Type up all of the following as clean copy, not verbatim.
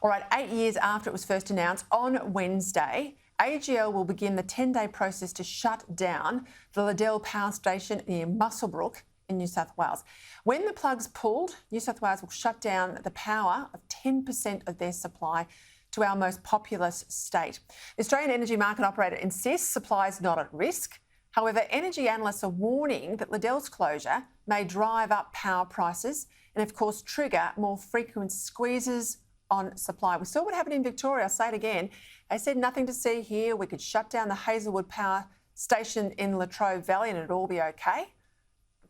All right, 8 years after it was first announced, on Wednesday, AGL will begin the 10-day process to shut down the Liddell Power Station near Muswellbrook in New South Wales. When the plug's pulled, New South Wales will shut down the power of 10% of their supply to our most populous state. The Australian Energy Market Operator insists supply is not at risk. However, energy analysts are warning that Liddell's closure may drive up power prices and, of course, trigger more frequent squeezes on supply. We saw what happened in Victoria. I'll say it again. They said nothing to see here. We could shut down the Hazelwood Power Station in Latrobe Valley and it'd all be okay.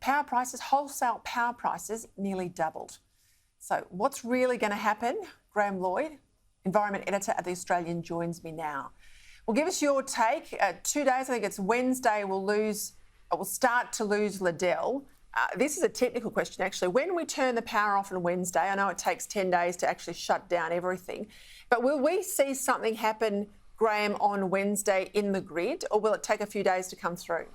Power prices, wholesale power prices, nearly doubled. So what's really going to happen? Graham Lloyd, Environment Editor at The Australian, joins me now. Well, give us your take. 2 days, I think it's Wednesday, we'll start to lose Liddell. This is a technical question, actually. When we turn the power off on Wednesday, I know it takes 10 days to actually shut down everything, but will we see something happen, Graham, on Wednesday in the grid, or will it take a few days to come through?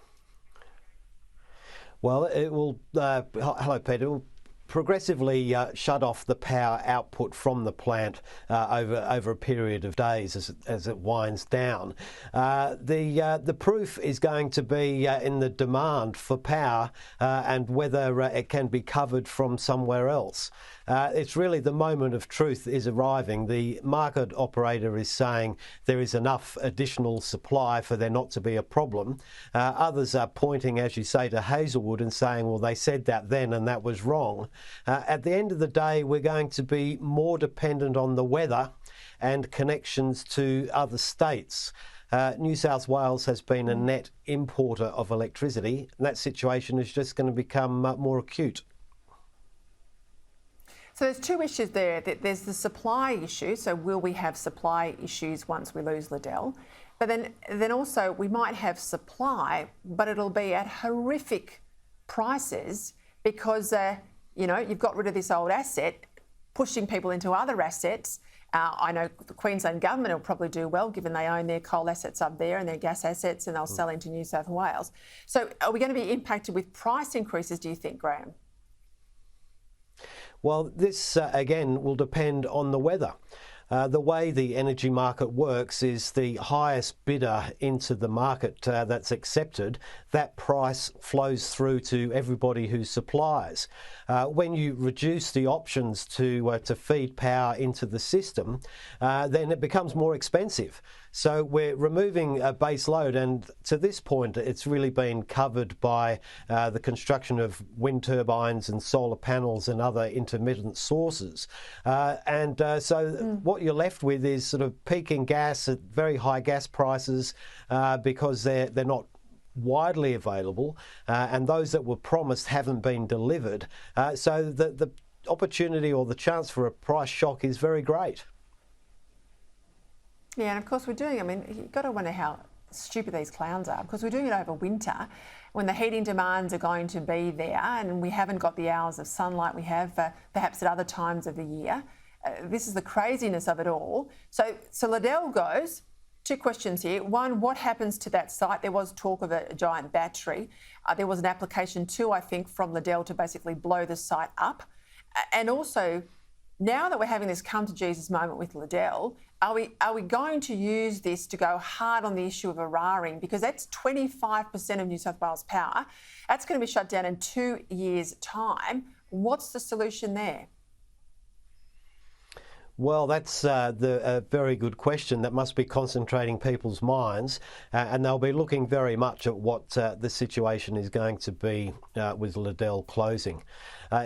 Well, it will, hello Peter, it will progressively shut off the power output from the plant over a period of days as it winds down. The proof is going to be in the demand for power and whether it can be covered from somewhere else. It's really the moment of truth is arriving. The market operator is saying there is enough additional supply for there not to be a problem. Others are pointing, as you say, to Hazelwood and saying, well, they said that then and that was wrong. At the end of the day, we're going to be more dependent on the weather and connections to other states. New South Wales has been a net importer of electricity, and that situation is just going to become more acute. So there's two issues there. There's the supply issue, so will we have supply issues once we lose Liddell? But then also we might have supply, but it'll be at horrific prices because, you've got rid of this old asset, pushing people into other assets. I know the Queensland government will probably do well given they own their coal assets up there and their gas assets and they'll sell into New South Wales. So are we going to be impacted with price increases, do you think, Graham? Well, this, again, will depend on the weather. The way the energy market works is the highest bidder into the market that's accepted, that price flows through to everybody who supplies. When you reduce the options to feed power into the system, then it becomes more expensive. So we're removing a base load, and to this point it's really been covered by the construction of wind turbines and solar panels and other intermittent sources. So what you're left with is sort of peaking gas at very high gas prices because they're not widely available, and those that were promised haven't been delivered. So the opportunity or the chance for a price shock is very great. Yeah, and of course we're doing, you've got to wonder how stupid these clowns are, because we're doing it over winter when the heating demands are going to be there and we haven't got the hours of sunlight we have perhaps at other times of the year. This is the craziness of it all. So Liddell goes. Two questions here. One, what happens to that site? There was talk of a giant battery. There was an application too, I think, from Liddell to basically blow the site up. And also, now that we're having this come to Jesus moment with Liddell, are we going to use this to go hard on the issue of Eraring? Because that's 25% of New South Wales power. That's going to be shut down in 2 years' time. What's the solution there? Well, that's a very good question that must be concentrating people's minds, and they'll be looking very much at what the situation is going to be with Liddell closing.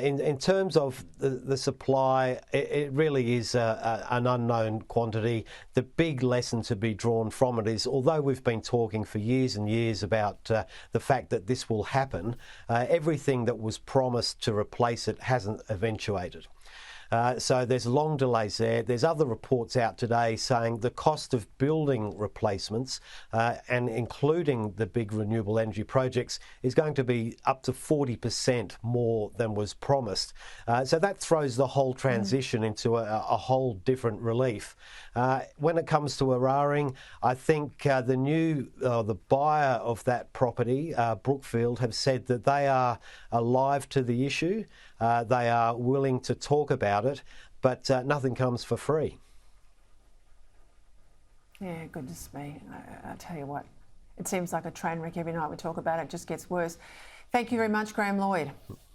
In terms of the supply, it really is an unknown quantity. The big lesson to be drawn from it is, although we've been talking for years and years about the fact that this will happen, everything that was promised to replace it hasn't eventuated. So there's long delays there. There's other reports out today saying the cost of building replacements and including the big renewable energy projects is going to be up to 40% more than was promised. So that throws the whole transition into a whole different relief. When it comes to Eraring, I think the buyer of that property, Brookfield, have said that they are alive to the issue. They are willing to talk about it, but nothing comes for free. Yeah, goodness me. I tell you what, it seems like a train wreck every night we talk about it. It just gets worse. Thank you very much, Graham Lloyd.